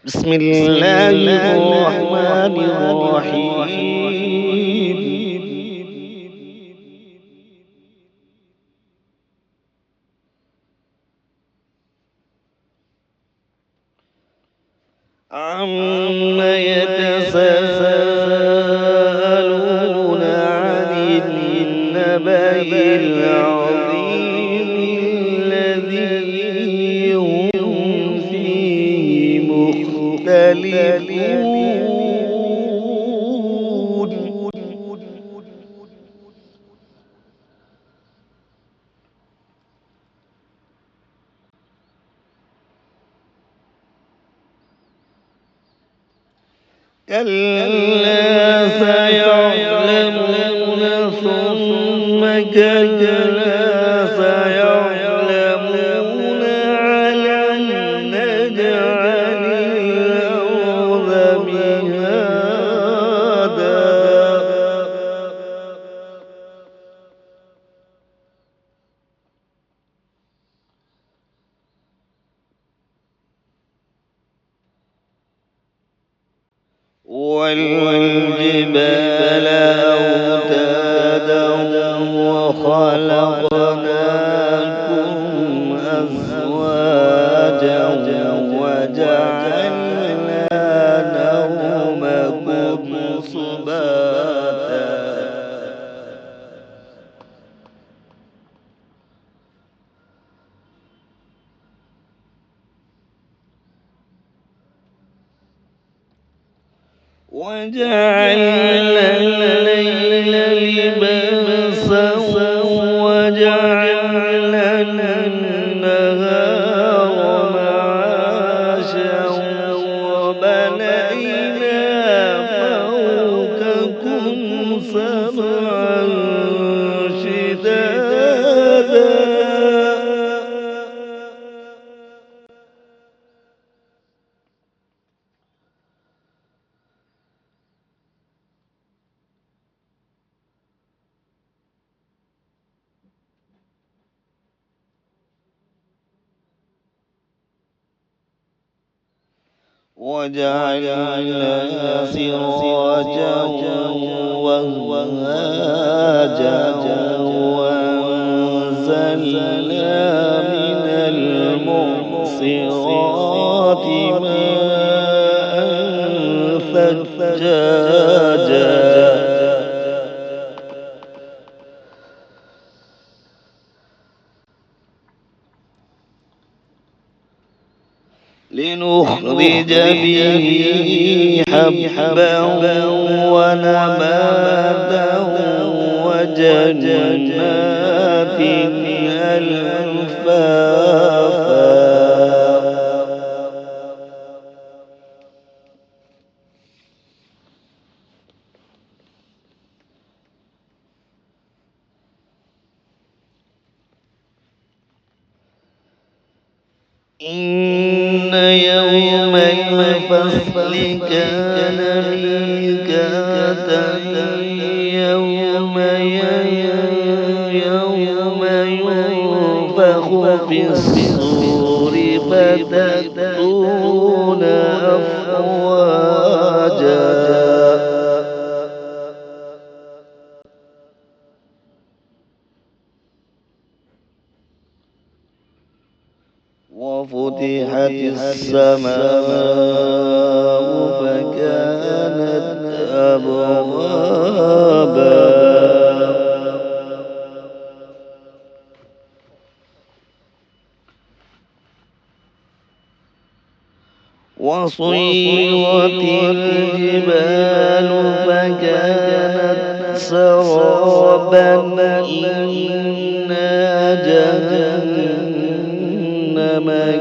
بسم الله الرحمن الرحيم. عما يتساءلون عن النبأ العظيم الذي هم فيه مختلفون. كلا سيعلمون ثم كلا سيعلمون ألم نجعل الأرض مهادا والجبال أوتادا وخلقناكم أزواجا وجعلنا نومكم سباتا وجعلنا الليل لباسا وجعلنا النهار معاشا وبنينا فوقكم سبعا شدادا وجعلنا سراجا وهاجا وأنزلنا من المعصرات ماء ثجاجا لنخرج به حبا ونباتا وجنات ألفافا إن يوم الفصل كان ميقاتا يوم ينفخ في الصور فتأتون أفواجا وفتحت السماء فكانت أبوابا وصيرت الجبال فكانت سرابا إنا جهنم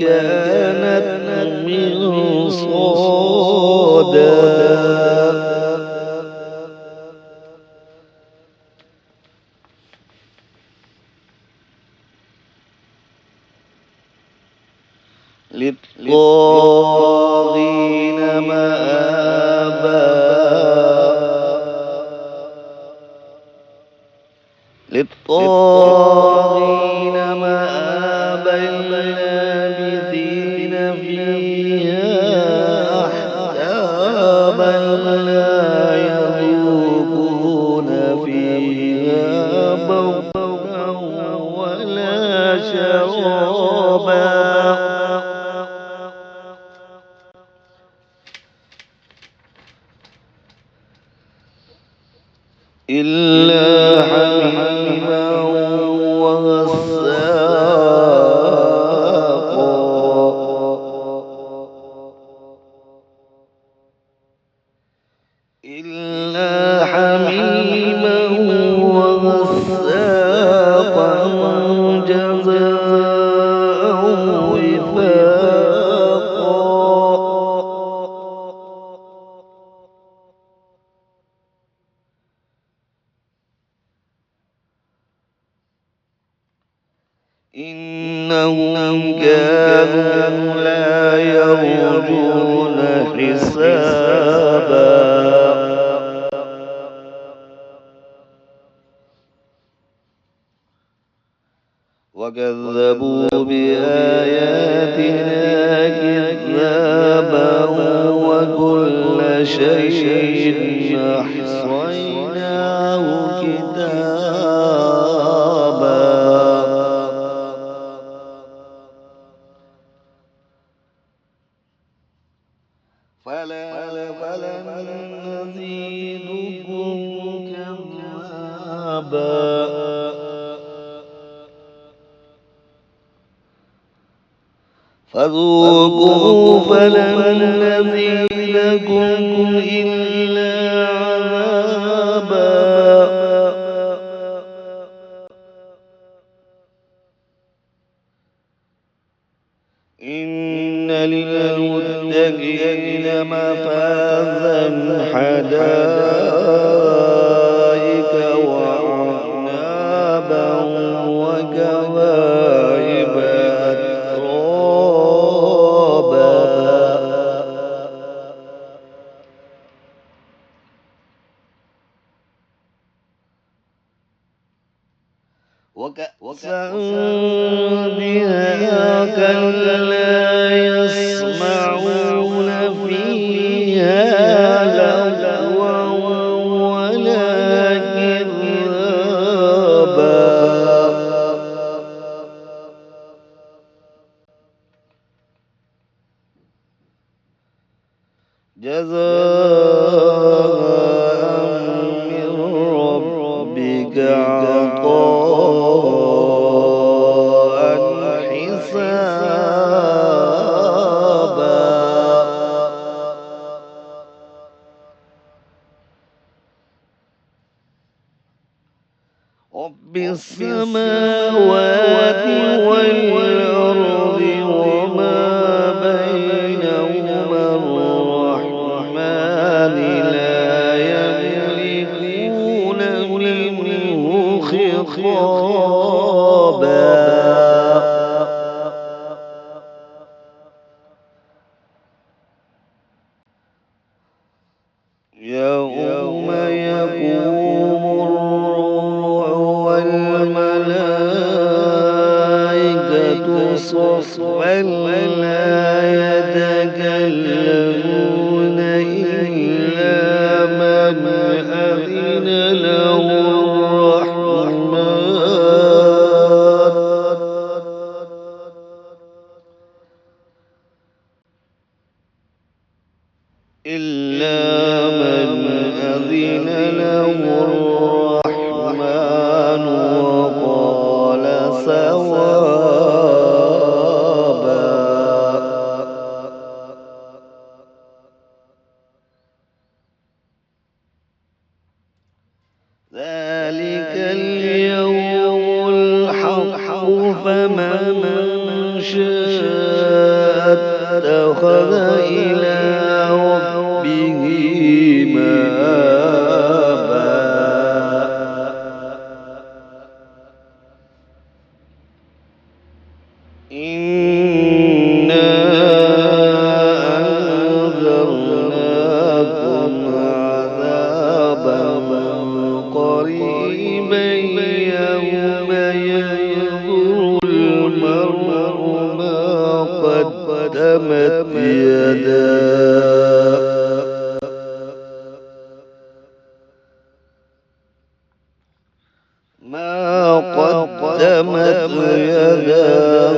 كانت مرصادا للطاغين مآبا لابثين فيها إلا حميما وغساقا إلا حميما وغساقا جزاء وفاقا إنهم كانوا لا يرجون حسابا وكذبوا بآياتنا كذابا وكل شيء أحصيناه كتابا فلن نزيدكم كذابا فذوقوا فلن نزيدكم إلا عذابا إن للمتقين مفازا حدائق وأعنابا وكواعب أترابا وكأسا دهاقا لا يسمعون فيها لغوا ولا كذابا جزاء من ربك عطاء حسابا رب السماوات والأرض وما بينهما الرحمن لا يملكون منه خطابا يوم يقوم الروح والملائكة صفا لا يتكلمون إلا من أذن له الرحمن وقال صوابا ذلك اليوم الحق فمن شاء اتخذ إلى ربه مآبا إنا أنذرناكم عذابا قريبا يوم ينظر المرء ما قدمت يداه ما قدمت يداه